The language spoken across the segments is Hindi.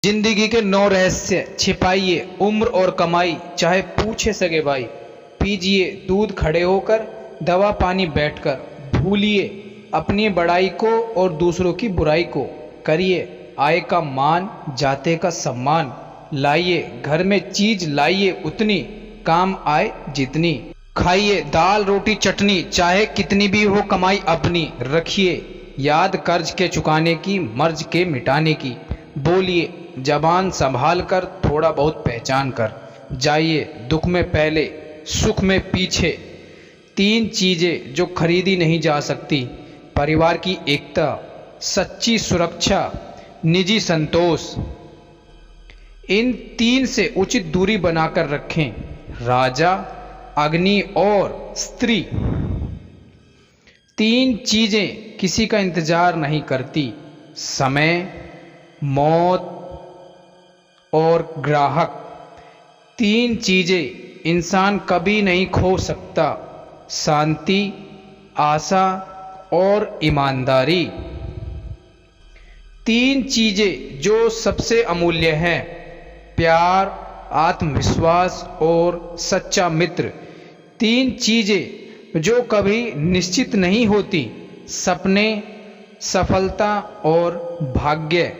जिंदगी के 9 रहस्य छिपाइए उम्र और कमाई, चाहे पूछे सगे भाई। पीजिए दूध खड़े होकर, दवा पानी बैठकर। भूलिए अपनी बड़ाई को और दूसरों की बुराई को। करिए आय का मान, जाते का सम्मान। लाइए घर में चीज, लाइए उतनी काम आए जितनी। खाइए दाल रोटी चटनी, चाहे कितनी भी हो कमाई अपनी। रखिए याद कर्ज के चुकाने की, मर्ज के मिटाने की। बोलिए जबान संभाल कर, थोड़ा बहुत पहचान कर। जाइए दुख में पहले, सुख में पीछे। 3 चीजें जो खरीदी नहीं जा सकती: परिवार की एकता, सच्ची सुरक्षा, निजी संतोष। इन 3 से उचित दूरी बनाकर रखें। राजा, अग्नि और स्त्री। 3 चीजें किसी का इंतजार नहीं करती: समय, मौत और ग्राहक। 3 चीजें इंसान कभी नहीं खो सकता: शांति, आशा और ईमानदारी। 3 चीजें जो सबसे अमूल्य हैं: प्यार, आत्मविश्वास और सच्चा मित्र। 3 चीजें जो कभी निश्चित नहीं होती: सपने, सफलता और भाग्य।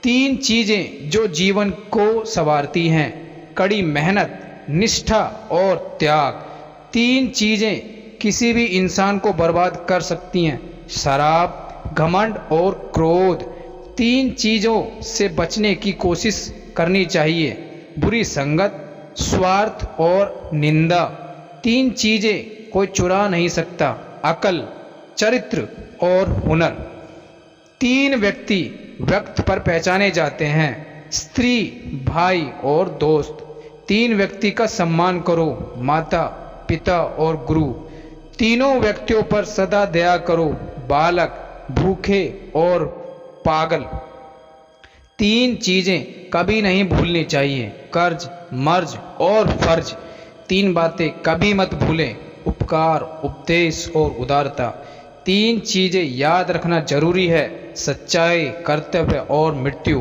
3 चीजें जो जीवन को संवारती हैं: कड़ी मेहनत, निष्ठा और त्याग। 3 चीजें किसी भी इंसान को बर्बाद कर सकती हैं: शराब, घमंड और क्रोध। 3 चीजों से बचने की कोशिश करनी चाहिए: बुरी संगत, स्वार्थ और निंदा। 3 चीजें कोई चुरा नहीं सकता: अकल, चरित्र और हुनर। 3 व्यक्ति वक्त पर पहचाने जाते हैं: स्त्री, भाई और दोस्त। 3 व्यक्ति का सम्मान करो: माता, पिता और गुरु। तीनों व्यक्तियों पर सदा दया करो: बालक, भूखे और पागल। 3 चीजें कभी नहीं भूलनी चाहिए: कर्ज, मर्ज और फर्ज। 3 बातें कभी मत भूलें: उपकार, उपदेश और उदारता। 3 चीजें याद रखना जरूरी है: सच्चाई, कर्तव्य और मृत्यु।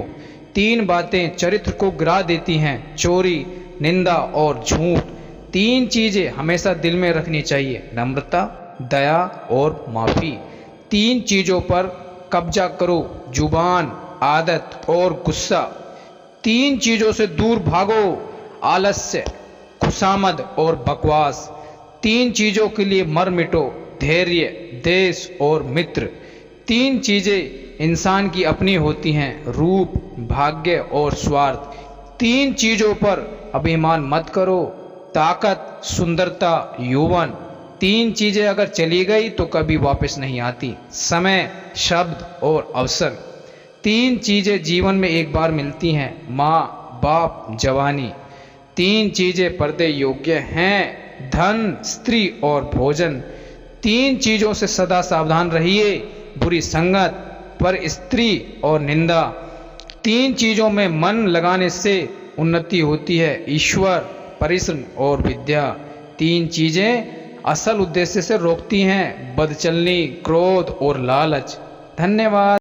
3 बातें चरित्र को गिरा देती हैं: चोरी, निंदा और झूठ। 3 चीजें हमेशा दिल में रखनी चाहिए: नम्रता, दया और माफी। 3 चीजों पर कब्जा करो: जुबान, आदत और गुस्सा। 3 चीजों से दूर भागो: आलस्य, खुशामद और बकवास। 3 चीजों के लिए मर मिटो: धैर्य, देश और मित्र। 3 चीजें इंसान की अपनी होती हैं: रूप, भाग्य और स्वार्थ। 3 चीजों पर अभिमान मत करो: ताकत, सुंदरता, यौवन। 3 चीजें अगर चली गई तो कभी वापस नहीं आती: समय, शब्द और अवसर। 3 चीजें जीवन में एक बार मिलती हैं: माँ, बाप, जवानी। 3 चीजें पर्दे योग्य हैं: धन, स्त्री और भोजन। 3 चीजों से सदा सावधान रहिए: बुरी संगत, पर स्त्री और निंदा। 3 चीजों में मन लगाने से उन्नति होती है: ईश्वर, परिश्रम और विद्या। 3 चीजें असल उद्देश्य से रोकती हैं: बदचलनी, क्रोध और लालच। धन्यवाद।